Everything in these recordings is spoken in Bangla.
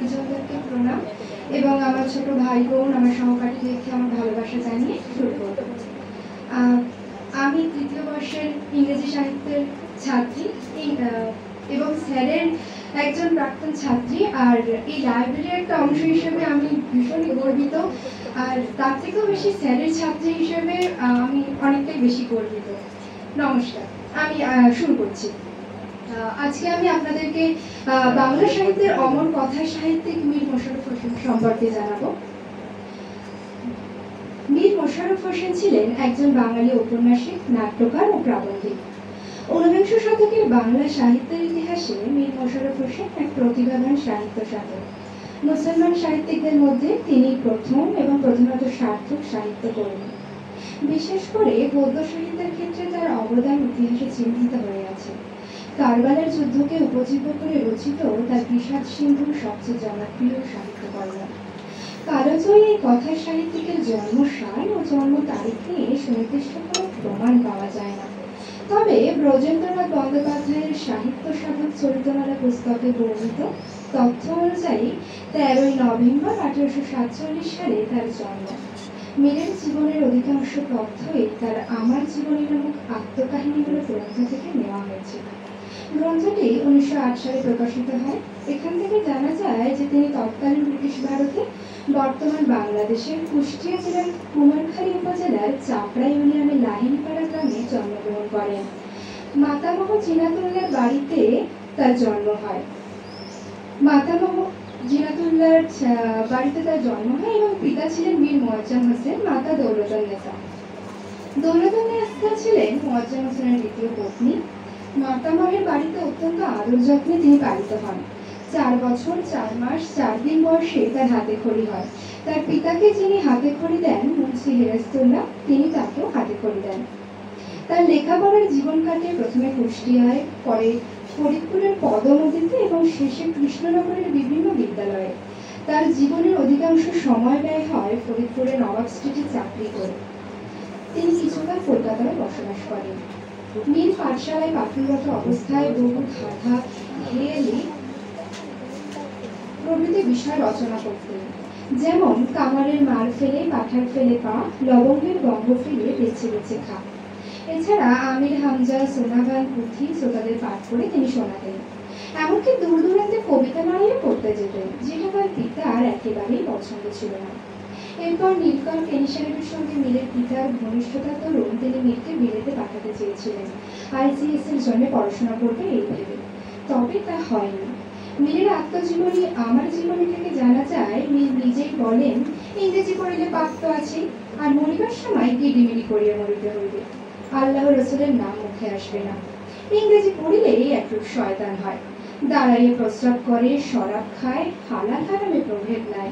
গুরুজনদেরকে প্রণাম এবং আমার ছোট ভাই বোন আমার সহপাঠীদেরকে আমার ভালোবাসা জানিয়ে শুরু করব। আমি তৃতীয় বর্ষের ইংরেজি সাহিত্যের ছাত্রী এবং স্যারের একজন প্রাক্তন ছাত্রী। আর এই লাইব্রেরির একটা অংশ হিসেবে আমি ভীষণই গর্বিত, আর তার থেকেও বেশি স্যারের ছাত্রী হিসেবে আমি অনেকটাই বেশি গর্বিত। নমস্কার, আমি শুরু করছি। আজকে আমি আপনাদেরকে বাংলা সাহিত্যের অমর কথা সাহিত্যিক মীর মোশাররফ হোসেন সম্পর্কে জানাবো। মীর মোশাররফ হোসেন ছিলেন একজন বাঙালি ঔপন্যাসিক, নাট্যকার ও প্রাবন্ধিক। ঊনবিংশ শতকের বাংলা সাহিত্যের ইতিহাসে মীর মোশাররফ হোসেন এক প্রতিভাবান সাহিত্য সাধক। মুসলমান সাহিত্যিকদের মধ্যে তিনি প্রথম এবং প্রধানত সার্থক সাহিত্য কর্মী। বিশেষ করে গদ্য সাহিত্যের ক্ষেত্রে তার অবদান ইতিহাসে চিহ্নিত হয়ে আছে। কারবালার যুদ্ধকে উপজীব্য করে রচিত তার বিষাদ সিন্ধু সবচেয়ে জনপ্রিয় সাহিত্যকর্ম। কালজয়ী এই কথা সাহিত্যিকের জন্মসাল ও জন্ম তারিখ নিয়ে সুনির্দিষ্ট কোনো প্রমাণ পাওয়া যায় না। তবে ব্রজেন্দ্রনাথ বন্দ্যোপাধ্যায়ের সাহিত্য সাধক চরিতমালা পুস্তকে বর্ণিত তথ্য অনুযায়ী 13ই নভেম্বর 1847 সালে তার জন্ম। মীরের জীবনের অধিকাংশ তথ্যই তার আমার জীবনী নামক আত্মকাহিনীগুলো গ্রন্থ থেকে নেওয়া হয়েছে। গ্রন্থটি 1908 সালে প্রকাশিত হয়। এখান থেকে জানা যায় যে তিনি তৎকালীন ব্রিটিশ ভারতে বর্তমান বাংলাদেশের কুষ্টিয়া জেলার কুমারখালী উপজেলার চাপড়া ইউনিয়নের লাহিড়িপাড়া গ্রামে জন্মগ্রহণ করেন। মাতামহ জিনাতুল্লাহর বাড়িতে তার জন্ম হয়। এবং পিতা ছিলেন মীর মুয়াজ্জম হোসেন, মাতা দৌলতুন্নেসা। দৌলতুন্নেসা ছিলেন মুয়াজ্জম হোসেনের দ্বিতীয় পত্নী। মাতামহের বাড়িতে অত্যন্ত আদর যত্নে তিনি পালিত হন। 4 বছর 4 মাস 4 দিন বয়সে তার হাতে খড়ি হয়। তার পিতাকে যিনি হাতে খড়ি দেন মুন্সি হেরেস্তুল্লাহ, তিনি তাকেও হাতে খড়ি দেন। তার লেখাপড়ার জীবন কাটে প্রথমে কুষ্টিয়ায়, পরে ফরিদপুরের পদমতিতে এবং শেষে কৃষ্ণনগরের বিভিন্ন বিদ্যালয়ে। তার জীবনের অধিকাংশ সময় ব্যয় হয় ফরিদপুরে নবাব স্ট্রিটে চাকরি করে। তিনি কিছুকাল কলকাতায় বসবাস করেন। মীর পাঠশালায় পাঠনরত অবস্থায় বহু ধাঁধা, হেয়ালি প্রভৃতি বিষয় রচনা করতেন, যেমন কামারের মার ফেলে পাঠার ফেলে পা, লবঙ্গের গন্ধ ফেলে বেছে বেছে খা। এছাড়া আমির হামজা, সোনাগান পুঁথি শ্রোতাদের পাঠ করে তিনি শোনাতেন। এমনকি দূর দূরান্তে কবিতা মারিয়ে পড়তে যেতেন, যেটা তার পিতার একেবারেই পছন্দ ছিল না। এরপর নীলকণ্ঠ কেনি সাহেবের সঙ্গে মীরের পিতার ঘনিষ্ঠতার দরুন তিনি মীরকে বিলেতে পাঠাতে চেয়েছিলেন ICS এর জন্য পড়াশোনা করবে এই ভেবে। তবে তা হয়নি। মীরের আত্মজীবনী আমার জীবনী থেকে জানা যায়, মীর নিজেই বলেন, ইংরেজি পড়িলে পাপ তো আছে, আর মরিবার সময় গিডিমিডি করিয়া মরিতে হইবে, আল্লাহ রসুলের নাম মুখে আসবে না। ইংরেজি পড়িলেই একটু শয়তান হয়, দাঁড়াইয়ে প্রস্রাব করে, শরাব খায়, হালাল হারামে প্রভেদ নাই,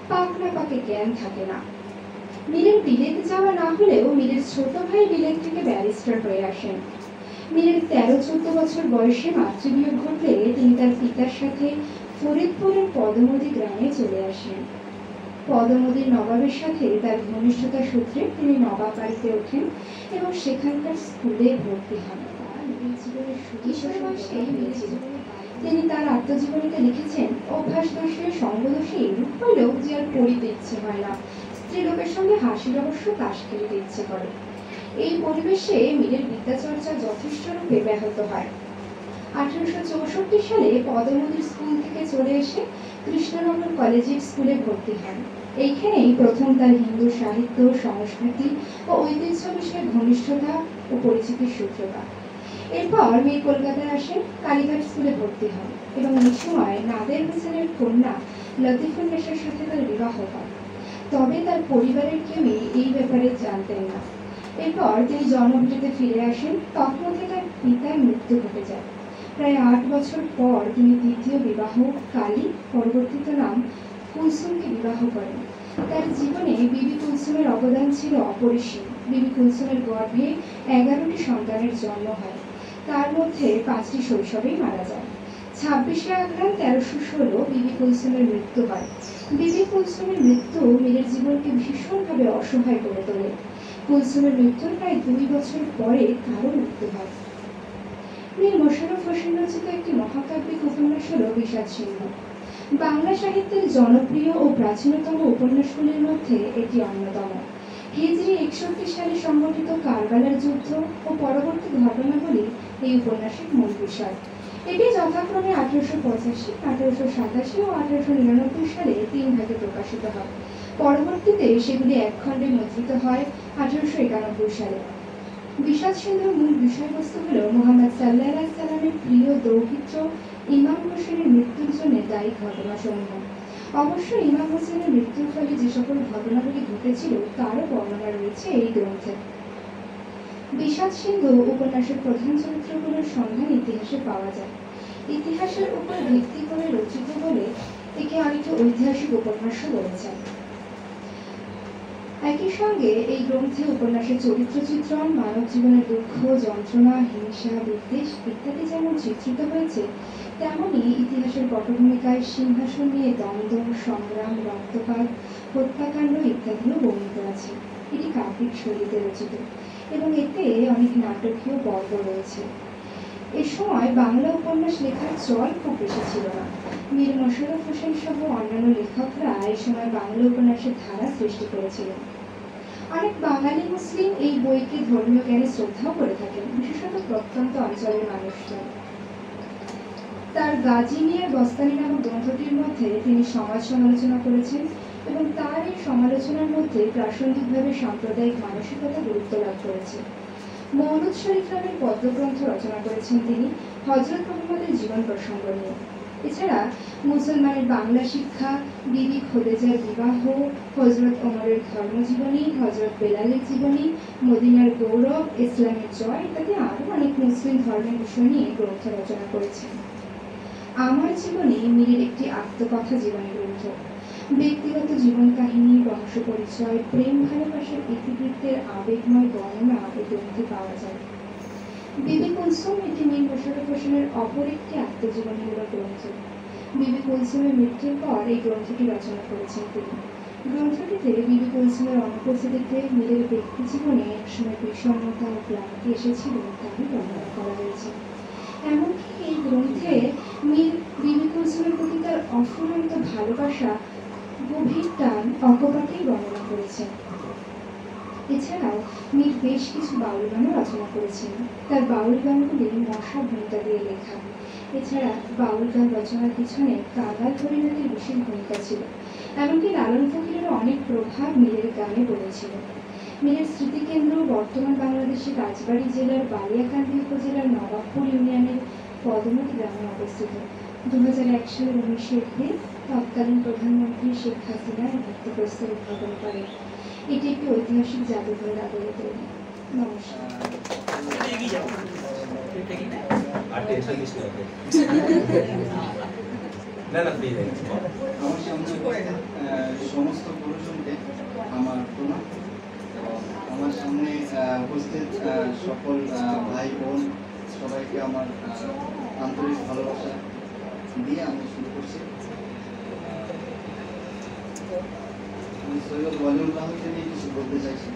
পাক না পাকে জ্ঞান থাকে না। মীরের বিলেত যাওয়া না হলেও মীরের ছোট ভাই বিলেত থেকে ব্যারিস্টার হয়ে আসেন। মীরের 13-14 বছর বয়সে মাতৃবিয়োগ ঘটলে তিনি তার পিতার সাথে ফরিদপুরের পদমতি গ্রামে চলে আসেন। পদমতির নবাবের সাথে তার ঘনিষ্ঠতা সূত্রে তিনি নবাব বাড়িতে ওঠেন এবং সেখানকার স্কুলে ভর্তি হন। তিনি তার আত্মজীবনীতে লিখেছেন, অভ্যাস দোষে সঙ্গ দোষে এরূপ হইলেও যে আর পড়িতে ইচ্ছে হয় না, স্ত্রীলোকের সঙ্গে হাসির অবশ্য তাস খেলিতে ইচ্ছে করে। এই পরিবেশে মীরের বিদ্যাচর্চা যথেষ্ট রূপে ব্যাহত হয়। 1864 সালে পদমতির স্কুল থেকে চলে এসে কৃষ্ণনগর কলেজিয়েট স্কুলে ভর্তি হন। এইখানেই প্রথম তার হিন্দু সাহিত্য, সংস্কৃতি ও ঐতিহ্য বিষয়ে ঘনিষ্ঠতা ও পরিচিতির সূত্রপাত। এরপর মীর কলকাতায় আসেন, কালীঘাট স্কুলে ভর্তি হন এবং এই সময় নাদের হোসেনের কন্যা লতিফুন্নেসার সাথে তার বিবাহ হয়। তবে তার পরিবারের কেউই এই ব্যাপারে জানতেন না। এরপর তিনি জন্মভিটাতে ফিরে আসেন। তৎমধ্যে তার পিতার মৃত্যু ঘটে যায়। প্রায় 8 বছর পর তিনি দ্বিতীয় বিবাহ কালী, পরবর্তীত নাম কুলসুমকে বিবাহ করেন। তার জীবনে বিবি কুলসুমের অবদান ছিল অপরিসীম। বিবি কুলসুমের গর্ভে 11টি সন্তানের জন্ম হয়, তার মধ্যে 5টি শৈশবেই মারা যায়। 26শে আঘ্রাণ 1316 বিবি কুলসুমের মৃত্যু হয়। বিবি কুলসুমের মৃত্যু মীরের জীবনকে ভীষণভাবে অসহায় করে তোলে। কুলসুমের মৃত্যুর প্রায় 2 বছর পরে তারও মৃত্যু হয়। মীর মোশাররফ হোসেন রচিত একটি মহাকাব্যিক উপন্যাস হল বিষাদ সিন্ধু। বাংলা সাহিত্যের জনপ্রিয় ও প্রাচীনতম উপন্যাসগুলির মধ্যে এটি অন্যতম। হিজরি 61 সালে সংঘটিত কারবালার যুদ্ধ ও পরবর্তী ঘটনাগুলি এই উপন্যাসের মূল বিষয়। এটি যথাক্রমে 1885, 1887 ও 1899 সালে 3 ভাগে প্রকাশিত হয়। পরবর্তীতে সেগুলি এক খণ্ডে মুদ্রিত হয় 1891 সালে। বিষাদ সিন্ধুর মূল বিষয়বস্তু হল মুহাম্মদ সাল্লাল্লাহু আলাইহি সাল্লামের প্রিয় দৌহিত্র ইমাম হোসেনের মৃত্যুর জন্য দায়ী ঘটনাসমূহ। অবশ্য ইমাম হোসেনের মৃত্যুর ফলে যে সকল ঘটনাগুলি ঘটেছিল তারও বর্ণনা রয়েছে এই গ্রন্থে। বিষাদ সিন্ধু উপন্যাসের প্রধান চরিত্রগুলোর সন্ধান ইতিহাসে পাওয়া যায়। ইতিহাসের উপর ভিত্তি করে রচিত বলে একে অনেকে ঐতিহাসিক উপন্যাসও বলেছেন। একই সঙ্গে এই গ্রন্থে উপন্যাসের চরিত্র চিত্রণ, মানব জীবনের দুঃখ, যন্ত্রণা, হিংসা, বিদ্বেষ ইত্যাদি যেমন চিত্রিত হয়েছে, তেমনি ইতিহাসের পটভূমিকায় সিংহাসন নিয়ে দ্বন্দ্ব, সংগ্রাম, রক্তপাত, হত্যাকাণ্ড ইত্যাদিও বর্ণিত আছে। এটি কাব্যিক শৈলীতে রচিত এবং এতে অনেক নাটকীয় পর্ব রয়েছে। এ সময় বাংলা উপন্যাস লেখার চল খুব বেশি ছিল না। মীর মোশাররফ হোসেন সহ অন্যান্য লেখকরা এই সময় বাংলা উপন্যাসের ধারা সৃষ্টি করেছিলেন। অনেক বাঙালি মুসলিম এই বইকে ধর্মীয় জ্ঞানে শ্রদ্ধাও করে থাকেন, বিশেষত প্রত্যন্ত অঞ্চলের মানুষজন। তার গাজী মিয়ার বস্তানি নামক গ্রন্থটির মধ্যে তিনি সমাজ সমালোচনা করেছেন এবং তার এই সমালোচনার মধ্যে প্রাসঙ্গিকভাবে সাম্প্রদায়িক মানসিকতা গুরুত্ব লাভ করেছে। মওলুদ শরীফ নামের পদ্যগ্রন্থ রচনা করেছেন তিনি হযরত মুহাম্মদের জীবন প্রসঙ্গ নিয়ে। এছাড়া মুসলমানের বাংলা শিক্ষা, বিবি খোদেজার বিবাহ, হযরত ওমরের ধর্মজীবনী, হযরত বেলালের জীবনী, মদিনার গৌরব, ইসলামের জয় ইত্যাদি আরও অনেক মুসলিম ধর্মের বিষয় নিয়ে গ্রন্থ রচনা করেছেন। আমার জীবনী মীরের একটি আত্মকথা জীবনী গ্রন্থ। ব্যক্তিগত জীবন কাহিনী, বংশ পরিচয়, প্রেম ভালোবাসার ইতিবৃত্তের আবেগময় বর্ণনা এই গ্রন্থে পাওয়া যায়। বিবি কুলসুম এটি মীর মোশাররফ হোসেনের অপর একটি আত্মজীবনীমূলক গ্রন্থ। বিবি কুলসুমের মৃত্যুর পর এই গ্রন্থটি রচনা করেছেন তিনি। গ্রন্থটিতে বিবি কুলসুমের অনুপস্থিতিতে মীরের ব্যক্তি জীবনে একসময় বিষণ্ণতা ও ক্লান্তি এসেছিল তাই বর্ণনা করা হয়েছে। এমনকি এই গ্রন্থে মীর বিবি কুলসুমের প্রতি তার অফুরন্ত ভালোবাসা, গভীর টান অকপটেই বর্ণনা করেছেন। এছাড়াও মীর বেশ কিছু বাউল গানও রচনা করেছেন। তার বাউল গানগুলি মশা ভূমিকা দিয়ে লেখা। এছাড়া বাউল গান রচনার পিছনে কাঙাল হরিনাথের বিশেষ ভূমিকা ছিল। এমনকি লালন ফকিরেরও অনেক প্রভাব মীরের গানে পড়েছিল। মীরের স্মৃতিকেন্দ্র বর্তমান বাংলাদেশের রাজবাড়ী জেলার বালিয়াকান্দি উপজেলার নবাবপুর ইউনিয়নের পদমতি গ্রামে অবস্থিত। 2001 সালের 19 এপ্রিল তৎকালীন প্রধানমন্ত্রী শেখ হাসিনা এই ভিত্তিপ্রস্তর উদ্বোধন করেন। এটি একটি ঐতিহাসিক জাদুঘরের আদলে তৈরি। নমস্কার। সমস্ত পুরুষকে আমার প্রণাম। আমার সামনে উপস্থিত সকল ভাই বোন সবাইকে আমার আন্তরিক ভালোবাসা দিয়ে আমি শুরু করছি। আমি সৈয়দ ওয়ালিউল্লাহকে নিয়ে কিছু বলতে চাইছি।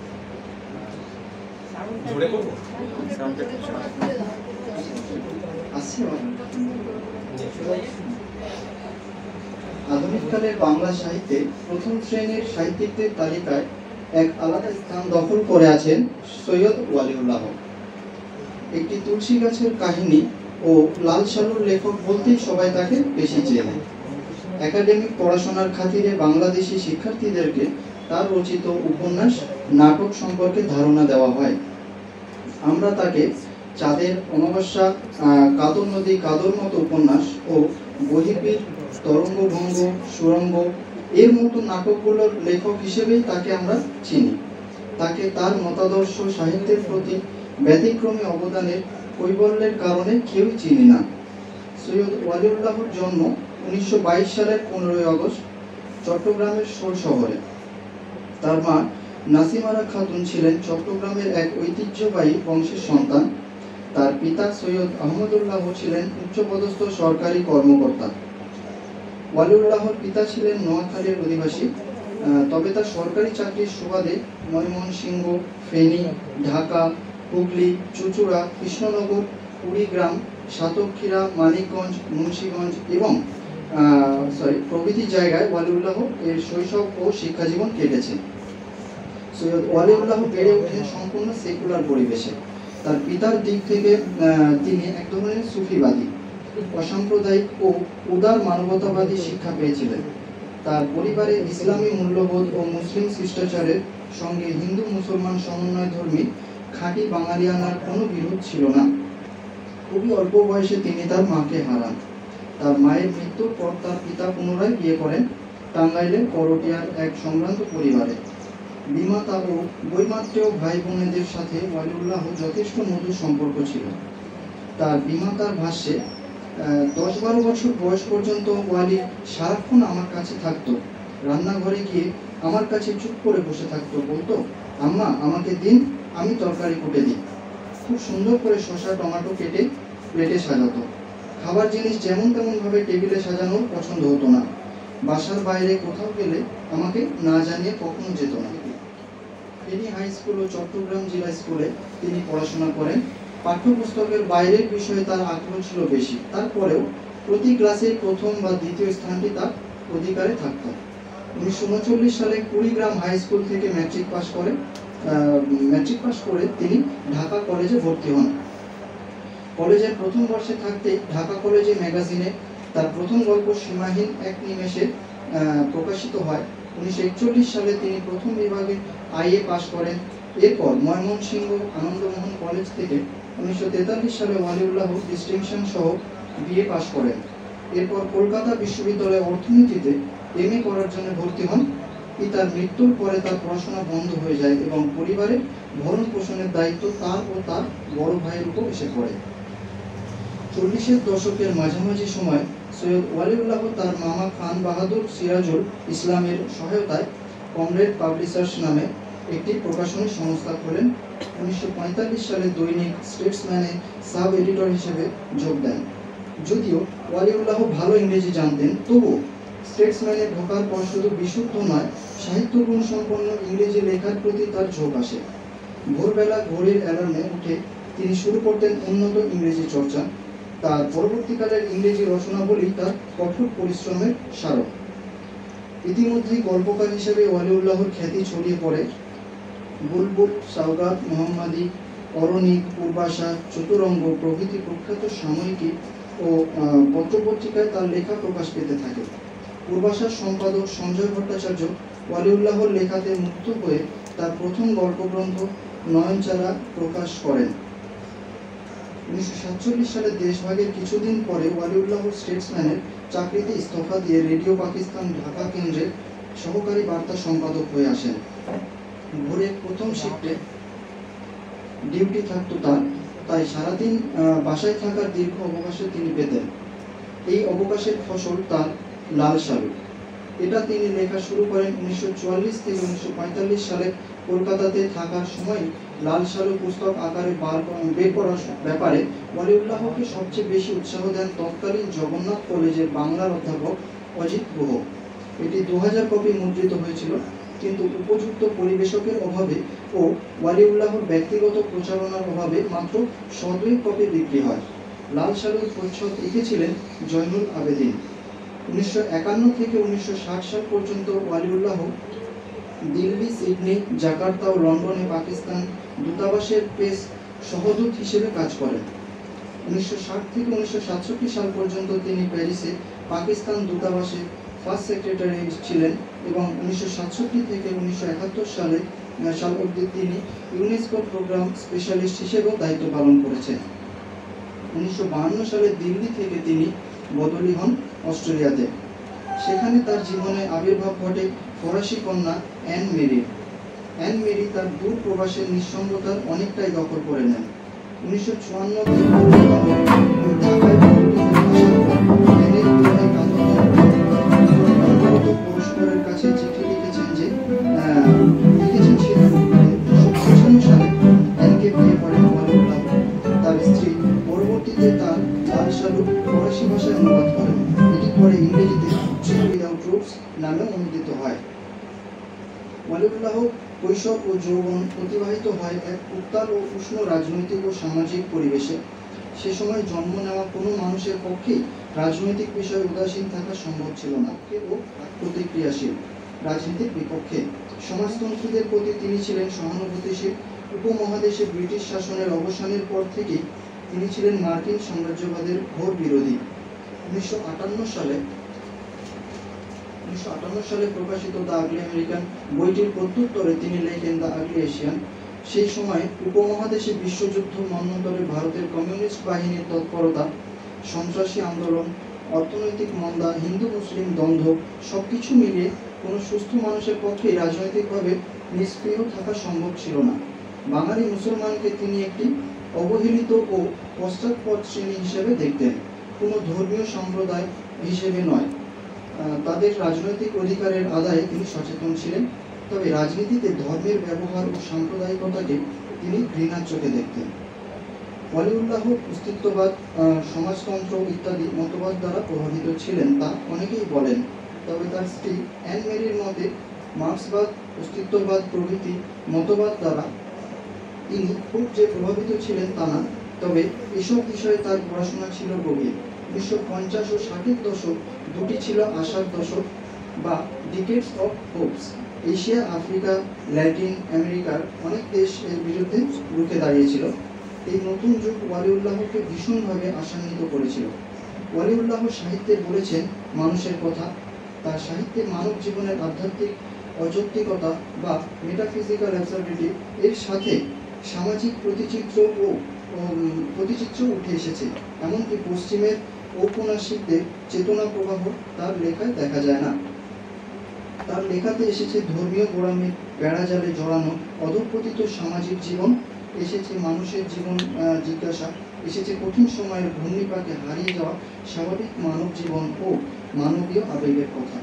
আধুনিককালের বাংলা সাহিত্যে প্রথম শ্রেণীর সাহিত্যিকদের তালিকায় এক আলাদা স্থান দখল করে আছেন সৈয়দ ওয়ালিউল্লাহ। একটি তুলসী গাছের কাহিনী ও লাল সালুর লেখক বলতেই সবাই তাকে বেশি চেনে। একাডেমিক পড়াশোনার খাতিরে বাংলাদেশি শিক্ষার্থীদেরকে তার রচিত উপন্যাস, নাটক সম্পর্কে ধারণা দেওয়া হয়। আমরা তাকে চাঁদের অমাবস্যা, কাদর নদী কাদর মতো উপন্যাস ও বহির্বীর, তরঙ্গভঙ্গ, সুরঙ্গ এর মতো নাটকগুলোর লেখক হিসেবেই তাকে আমরা চিনি। তাকে তার মতাদর্শ সাহিত্যের প্রতি ব্যতিক্রমী অবদানের কৈবল্যের কারণে কেউ চিনি না। সৈয়দ ওয়ালিউল্লাহর জন্ম 1922 সালের 15 আগস্ট চট্টগ্রামের সোল শহরে। তার মা নাসিমারা খাতুন ছিলেন চট্টগ্রামের এক ঐতিহ্যবাহী বংশের সন্তান। তার পিতা সৈয়দ আহমদুল্লাহ ছিলেন উচ্চপদস্থ সরকারি কর্মকর্তা। ওয়ালিউল্লাহর পিতা ছিলেন নোয়াখালীর অধিবাসী, তবে তার সরকারি চাকরির সুবাদে ময়মনসিংহ, ফেনী, ঢাকা, হুগলি, চুঁচুড়া, কৃষ্ণনগর, কুড়িগ্রাম, সাতক্ষীরা, মানিকগঞ্জ, মুন্সিগঞ্জ এবং প্রভৃতি জায়গায় ওয়ালিউল্লাহ এর শৈশব ও শিক্ষা জীবন কেটেছে। সৈয়দ ওয়ালিউল্লাহ বেড়ে ওঠেন সম্পূর্ণ সেকুলার পরিবেশে। তার পিতার দিক থেকে তিনি এক ধরনের সুফিবাদী, অসাম্প্রদায়িক ও উদার মানবতাবাদী শিক্ষা পেয়েছিলেন। তার পরিবারে ইসলামী মূল্যবোধ ও মুসলিম শিষ্টাচারের সঙ্গে হিন্দু মুসলমান সমন্বয়ধর্মী খাঁটি বাঙালিয়ানার কোনো বিরোধ ছিল না। খুবই অল্প বয়সে তিনি তার মাকে হারান। তার মায়ের মৃত্যুর পর তার পিতা পুনরায় বিয়ে করেন টাঙ্গাইলের করটিয়ার এক সম্ভ্রান্ত পরিবারে। বিমাতা ও বৈমাত্রেয় ভাই বোনেদের সাথে ওয়ালিউল্লাহ যথেষ্ট মধুর সম্পর্ক ছিল। তার বিমাতার ভাষ্যে 10-12 বছর বয়স পর্যন্ত ওয়ালি সারাক্ষণ আমার কাছে থাকতো। রান্নাঘরে গিয়ে আমার কাছে চুপ করে বসে থাকতো, বলতো, আম্মা আমাকে দিন, আমি তরকারি কুটে দিই। খুব সুন্দর করে শসা টমেটো কেটে প্লেটে সাজাতো। খাবার জিনিস যেমন তেমন ভাবে টেবিলে সাজানোর পছন্দ হতো না। বাসার বাইরে কোথাও গেলে আমাকে না জানিয়ে কখনো যেত না। ফেনী হাই স্কুল ও চট্টগ্রাম জেলা স্কুলে তিনি পড়াশোনা করেন। পাঠ্যপুস্তকের বাইরের বিষয়ে তার আগ্রহ ছিল বেশি। তারপরেও প্রতি ক্লাসে প্রথম বা দ্বিতীয় স্থানটি তার অধিকারে থাকত। 1939 সালে কুড়িগ্রাম হাই স্কুল থেকে ম্যাট্রিক পাস করে তিনি ঢাকা কলেজে ভর্তি হন। কলেজের প্রথম বর্ষে থাকতে ঢাকা কলেজে ম্যাগাজিনে তার প্রথম গল্প সীমাহীন এক নিমেষে প্রকাশিত হয়। 1941 সালে তিনি প্রথম বিভাগে আইএ পাস করেন। এরপর ময়মনসিংহ আনন্দমোহন কলেজ থেকে 1943 সালে ওয়ালিউল্লাহ ডিস্টিংশন সহ বিএ পাস করেন। এরপর কলকাতা বিশ্ববিদ্যালয়ে অর্থনীতিতে এমএ করার জন্য ভর্তি হন। পিতার মৃত্যুর পরে তার পড়াশোনা বন্ধ হয়ে যায় এবং পরিবারের ভরণ পোষণের দায়িত্ব তার ও তার বড় ভাইয়ের উপর এসে পড়ে। 40-এর দশকের মাঝামাঝি সময় সৈয়দ ওয়ালিউল্লাহ তার মামা খান বাহাদুর সিরাজুল ইসলামের সহায়তায় কমরেড পাবলিশার্স নামে একটি প্রকাশনী সংস্থা খোলেন। 1945 সালে দৈনিক স্টেটসম্যানে সাব এডিটর হিসেবে যোগ দেন। যদিও ওয়ালিউল্লাহ ভালো ইংরেজি জানতেন, তবুও স্টেটসম্যানে ঢোকার পর শুধু বিশুদ্ধ নয়, সাহিত্যগুণ সম্পন্ন ইংরেজি লেখার প্রতি তার ঝোঁক আসে। ভোরবেলা ঘড়ির অ্যালার্মে উঠে তিনি শুরু করতেন উন্নত ইংরেজি চর্চা। তার পরবর্তীকালের ইংরেজি রচনাবলী তার কঠোর পরিশ্রমের স্মারক। ইতিমধ্যেই গল্পকার হিসেবে ওয়ালিউল্লাহর খ্যাতি ছড়িয়ে পড়ে। বুলবুল, সওগাত, মোহাম্মদী, অরণিক, পূর্বাশা, চতুরঙ্গ প্রভৃতি প্রখ্যাত সাময়িকী ও পত্রপত্রিকায় তার লেখা প্রকাশ পেতে থাকে। পূর্বাশার সম্পাদক সঞ্জয় ভট্টাচার্য ওয়ালিউল্লাহর লেখাতে মুগ্ধ হয়ে তার প্রথম গল্পগ্রন্থ নয়নচারা প্রকাশ করেন। 1947 সালে দেশভাগের কিছুদিন পরে ওয়ালিউল্লাহ স্টেটসম্যানের চাকরিতে ইস্তফা দিয়ে রেডিও পাকিস্তান ঢাকা কেন্দ্রের সহকারী বার্তা সম্পাদক হয়ে আসেন। ভোরের প্রথম শিফটে ডিউটি থাকতো তার, তাই সারাদিন বাসায় থাকার দীর্ঘ অবকাশে তিনি পেতেন। এই অবকাশের ফসল তার লাল সালু। এটা তিনি লেখা শুরু করেন 1944 থেকে 1945 সালে কলকাতাতে থাকার সময়। লাল সালু পুস্তক আকারে বের করার ব্যাপারে ওয়ালিউল্লাহকে সবচেয়ে বেশি উৎসাহ দেন তৎকালীন জগন্নাথ কলেজের বাংলার অধ্যাপক অজিত গুহ। এটি 2000 কপি মুদ্রিত হয়েছিল, কিন্তু উপযুক্ত পরিবেশকের অভাবে ও ওয়ালিউল্লাহর ব্যক্তিগত প্রচারণার অভাবে মাত্র 102 কপি বিক্রি হয়। লাল সালুর প্রচ্ছদ এঁকেছিলেন জয়নুল আবেদিন। 1951 থেকে 1960 সাল পর্যন্ত ওয়ালিউল্লাহ দিল্লি, সিডনি, জাকার্তা ও লন্ডনে পাকিস্তান দূতাবাসের প্রেস সহদূত হিসেবে কাজ করেন। 1960 থেকে 1967 সাল পর্যন্ত তিনি প্যারিসে পাকিস্তান দূতাবাসে ফার্স্ট সেক্রেটারি ছিলেন এবং 1967 থেকে 1971 সাল অবধি তিনি ইউনেস্কো প্রোগ্রাম স্পেশালিস্ট হিসেবেও দায়িত্ব পালন করেছেন। 1952 সালে দিল্লি থেকে তিনি বদলি হন অস্ট্রেলিয়াতে। সেখানে তার জীবনে আবির্ভাব ঘটে ফরাসি কন্যা অ্যান মেরির। অ্যান মেরি তার দূর প্রবাসের নিঃসঙ্গতার অনেকটাই দখল করে নেন। 1954 পুরস্কারের কাছে চিঠি লিখেছেন যে সালে অ্যানকে বিয়ে করেন ওয়ালিউল্লাহ। তার স্ত্রী পরবর্তীতে তার লাল সালু ফরাসি ভাষায় অনুবাদ করেন। এটি পরে ইংরেজিতে উইদাউট রুটস নামে অনুদিত হয়। ওয়ালিউল্লাহ কৈশোর ও যৌবন অতিবাহিত হয় এক উত্তাল ও উষ্ণ রাজনৈতিক ও সামাজিক পরিবেশে। সে সময় জন্ম নেওয়া কোনো মানুষের পক্ষেই রাজনৈতিক বিষয়ে উদাসীন থাকা সম্ভব ছিল না ও প্রতিক্রিয়াশীল রাজনীতির বিপক্ষে। সমাজতন্ত্রীদের প্রতি তিনি ছিলেন সহানুভূতিশীল। উপমহাদেশে ব্রিটিশ শাসনের অবসানের পর থেকেই তিনি ছিলেন মার্কিন সাম্রাজ্যবাদের ঘোর বিরোধী। 1958 সালে প্রকাশিত দ্য আগলি আমেরিকান বইটির প্রত্যুত্তরে তিনি লেখেন দ্য আগলি এশিয়ান। সেই সময় উপমহাদেশে বিশ্বযুদ্ধ মন্বন্তরে ভারতের কমিউনিস্ট বাহিনীর তৎপরতা, সন্ত্রাসী আন্দোলন, অর্থনৈতিক মন্দা, হিন্দু মুসলিম দ্বন্দ্ব সবকিছু মিলিয়ে কোনো সুস্থ মানুষের পক্ষে রাজনৈতিকভাবে নিষ্ক্রিয় থাকা সম্ভব ছিল না। বাঙালি মুসলমানকে তিনি একটি অবহেলিত ও পশ্চাৎপদ শ্রেণী হিসেবে দেখতেন, কোনো ধর্মীয় সম্প্রদায় হিসেবে নয়। তাদের রাজনৈতিক অধিকারের আদায়ে তিনি সচেতন ছিলেন, তবে রাজনীতিতে ধর্মের ব্যবহার ও সাম্প্রদায়িকতাকে তিনি ঘৃণার চোখে দেখতেন। ওয়ালিউল্লাহ অস্তিত্ববাদ, সমাজতন্ত্র ইত্যাদি মতবাদ দ্বারা প্রভাবিত ছিলেন তা অনেকেই বলেন, তবে তার স্ত্রী অ্যান মেরির মতে মার্ক্সবাদ, অস্তিত্ববাদ প্রভৃতি মতবাদ দ্বারা তিনি খুব যে প্রভাবিত ছিলেন তা না, তবে এসব বিষয়ে তার পড়াশোনা ছিল গভীর। 1950 ও 60-এর দশক দুটি ছিল আশার দশক বা ডিকেডস of Hopes. Asia, Africa, Latin আমেরিকার অনেক দেশ এর বিরুদ্ধে রুখে দাঁড়িয়েছিল। এই নতুন যুগ ওয়ালিউল্লাহকে ভীষণভাবে আশান্বিত করেছিল। ওয়ালিউল্লাহ সাহিত্যে বলেছেন মানুষের কথা। তার সাহিত্যে মানব জীবনের আধ্যাত্মিক অযৌক্তিকতা বা মেটাফিজিক্যাল অ্যাবসার্ডিটি এর সাথে সামাজিক প্রতিচিত্র উঠে এসেছে। এমনকি পশ্চিমের ঔপন্যাসিকদের চেতনা প্রবাহ তার লেখায় দেখা যায় না। তার লেখাতে এসেছে ধর্মীয় গোড়ামির বেড়াজালে জড়ানো অধঃপতিত সামাজিক জীবন, এসেছে মানুষের জীবন জিজ্ঞাসা, এসেছে কঠিন সময়ের ঘূর্ণিপাকে হারিয়ে যাওয়া স্বাভাবিক মানব জীবন ও মানবীয় আবেগের কথা।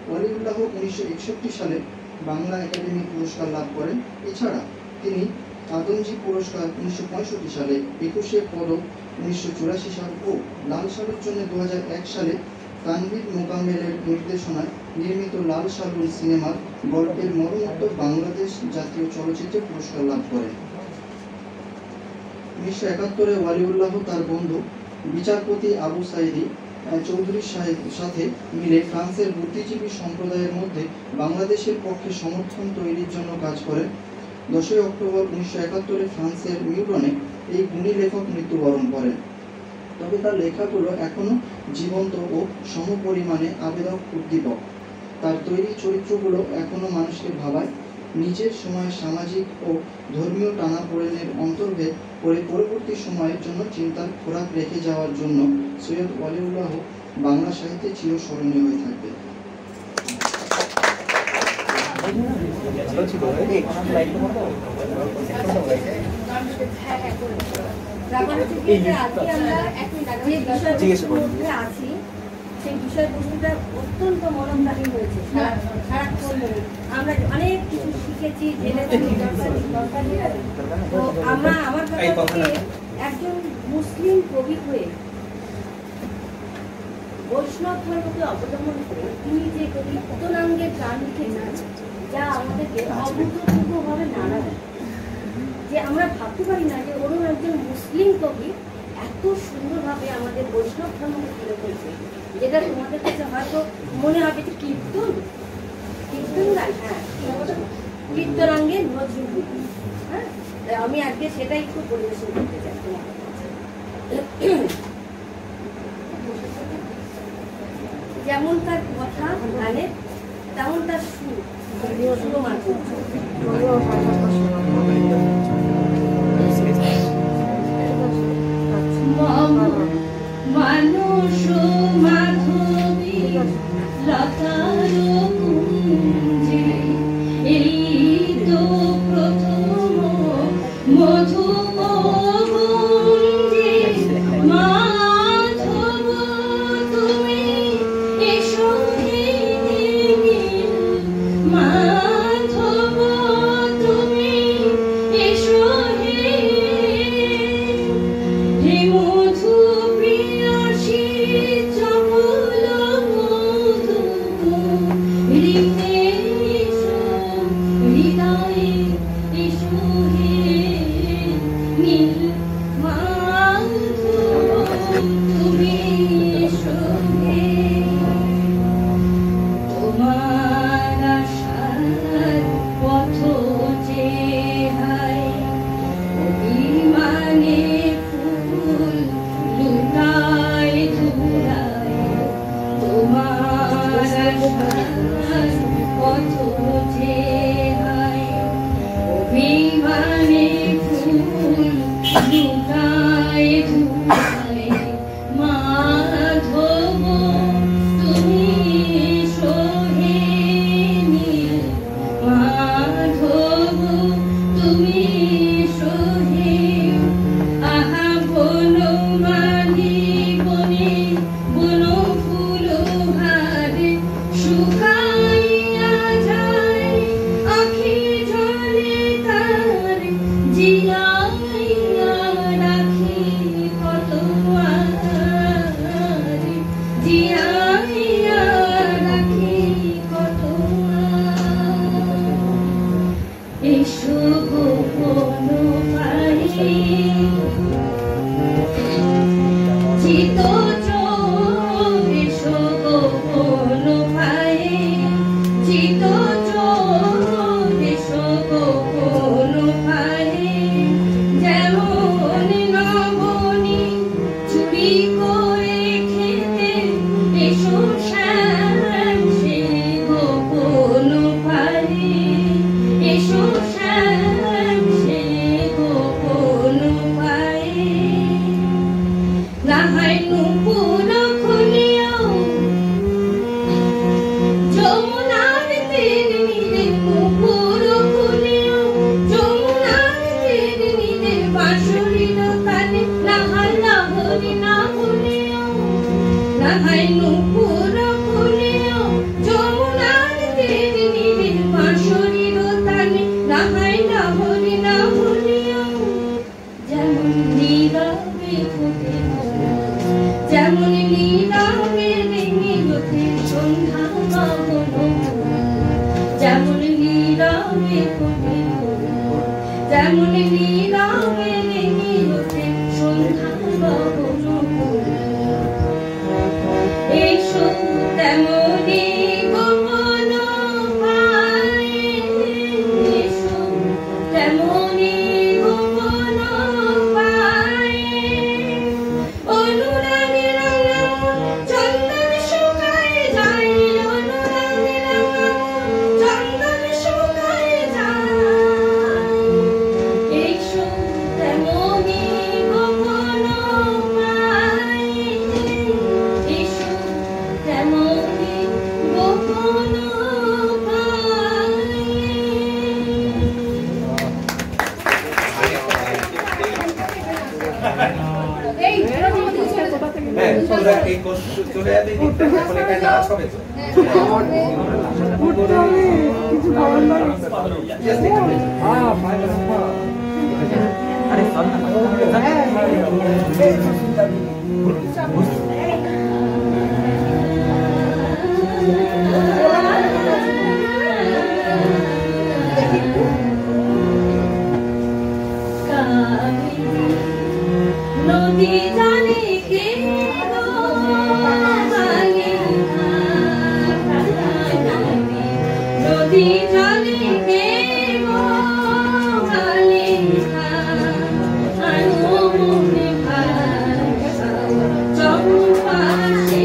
ওয়ালিউল্লাহ 1961 সালে বাংলা একাডেমি পুরস্কার লাভ করেন। এছাড়া তিনি আদমজী পুরস্কার 1965 সালে, 21শে পদক 1984 সাল ও লাল সালুর জন্য 2001 সালে তানভীর মোকাম্মেলের নির্দেশনায় নির্মিত লাল সালুর সিনেমার গল্পের মর্মত্ব বাংলাদেশ জাতীয় চলচ্চিত্র পুরস্কার লাভ করেন। 1971-এ ওয়ালিউল্লাহ তার বন্ধু বিচারপতি আবু সাঈদী চৌধুরীর সাথে মিলে ফ্রান্সের বুদ্ধিজীবী সম্প্রদায়ের মধ্যে বাংলাদেশের পক্ষে সমর্থন তৈরির জন্য কাজ করেন। 10 অক্টোবর 1971-এ ফ্রান্সের মিউরনে এই গুণী লেখক মৃত্যুবরণ করেন। তবে তার লেখাগুলো এখনো জীবন্ত ও সমপরিমাণে আবেদক উদ্দীপক। তার তৈরি চরিত্রগুলো এখনো মানুষকে ভাবায়। নিজের সময়ের সামাজিক ও ধর্মীয় টানাপোড়েনের অন্তর্ভেদ করে পরবর্তী সময়ের জন্য চিন্তার খোরাক রেখে যাওয়ার জন্য সৈয়দ ওয়ালিউল্লাহ বাংলা সাহিত্যে চিরস্মরণীয় হয়ে থাকবে। সেই বিষয়বস্তুটা অত্যন্ত মননদায়ী হয়েছে। আমরা অনেক কিছু শিখেছি, জেনেছি। তো আমার কাছে একজন মুসলিম কবি হয়ে বৈষ্ণব ধর্মকে অবলম্বন করে তিনি যে কবি উত্তরাঙ্গের গান লিখেছেন, যা আমাদেরকে অভূতপূর্বভাবে নাড়া দেয়, যে আমরা ভাবতে পারি না যে ওরও একজন মুসলিম কবি এত সুন্দরভাবে আমাদের বৈষ্ণব ধর্মকে তুলে ধরেছে, যেটা তোমাদের কাছে হয়তো মনে হবে যে কীর্তন গান। হ্যাঁ, কীর্তনাঙ্গের নজরুল। হ্যাঁ, আমি আজকে সেটাই একটু পরিবেশন করতে চাই তোমার কাছে। যেমন তার কথা গানের, তেমন তার সুর মানুষ মাধবী লতার কুঞ্জে এই তো প্রথম মধুম গুঞ্জে মাধব তুমি এসো মাধব তুমি এসো হে মধু প্রিয়াসী চপল মধু হৃদয়ে এসো হৃদয়ে এসো হে নীল মাধব তুমি এসো কত যে হয় অভিমানে ফুল লুকায় ধুলায় মাধব তুমি সোহেনি মাধব তুমি সোহে আহা বনমালী বনে বন ফুল ভারে শুকাইয়া যায় আখি জলে তার জিয়াইয়া রাখি কত আরে জিয়াইয়া রাখি কত এসো গোপন পায়ে চিত চোখ এসো গোপন পায়ে চিত চোখ এসো গোপন পায়ে যেমন নবনী চুরি করে খেতে এসো শ্যাম সে গোপন পায়ে এসো শ্যাম সে গোপন পায়ে নাহাই নুপুর খুলিও যমুনার তীর নীরে নুপুর খুলিও যমুনার তীর নীরে বাঁশরীর তালে নাহাই লাহরি না ভুলিও নাহাই নুপুর খুলিও যমুনার তীর নীরে বাঁশরীর তালে নাহাই লাহরি না ভুলিও যেমন নীরবে ফুটে যেমন নীরবে রেঙে ওঠে সন্ধ্যা গগন যেমন নীরবে ফুটে যেমন নীরবে রেঙে ওঠে সন্ধ্যা গগন এসো তেমনি গোপন পায়ে এসো তেমনি গোপন পায়ে অনুরাগী রাঙা চন্দন শুকায় যায় অনুরাগী রাঙা চন্দন শুকায় যায় এসো তেমনি গোপন পায়ে এসো তেমনি গোপন হ্যাঁ তোমরা এই কোর্স চলে যাবে এখন এখানে নাচ হবে তো আরে নদী জানে কে নদী জানে কে মনে চম্পা সে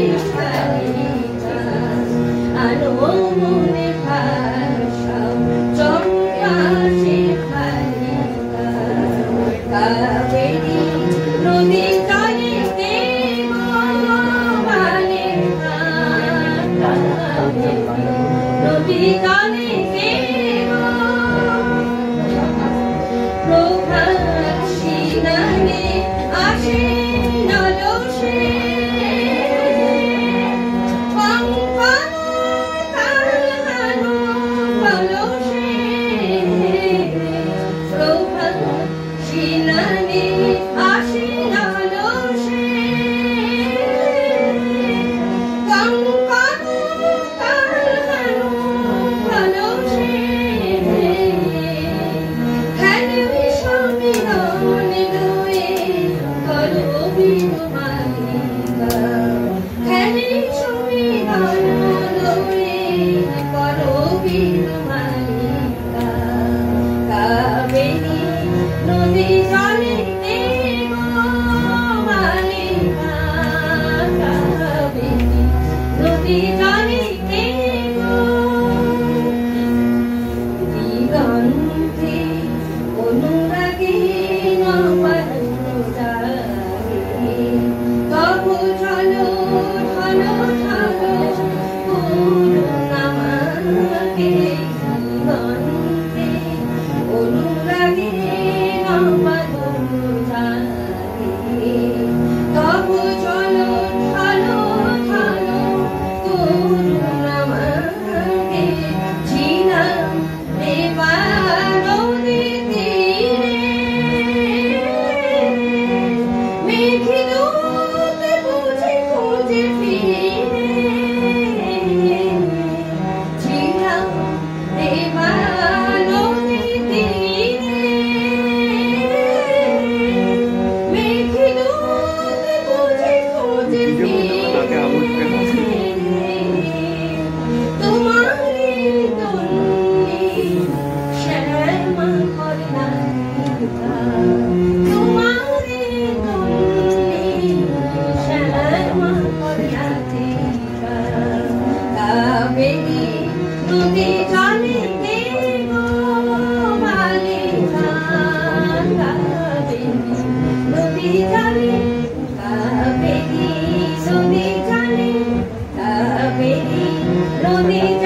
আলো মনে চম্পা সে কাবেরী নদী জানে কে নদী জানে কে প্রভাত শিলানে আসে নলসে প্রভাত শিলানে আসে নলসে কঙ্কন নদী জলে কে গো বালি গান গাবে নদী জলে কাবেরী নদী জলে কাবেরী নদী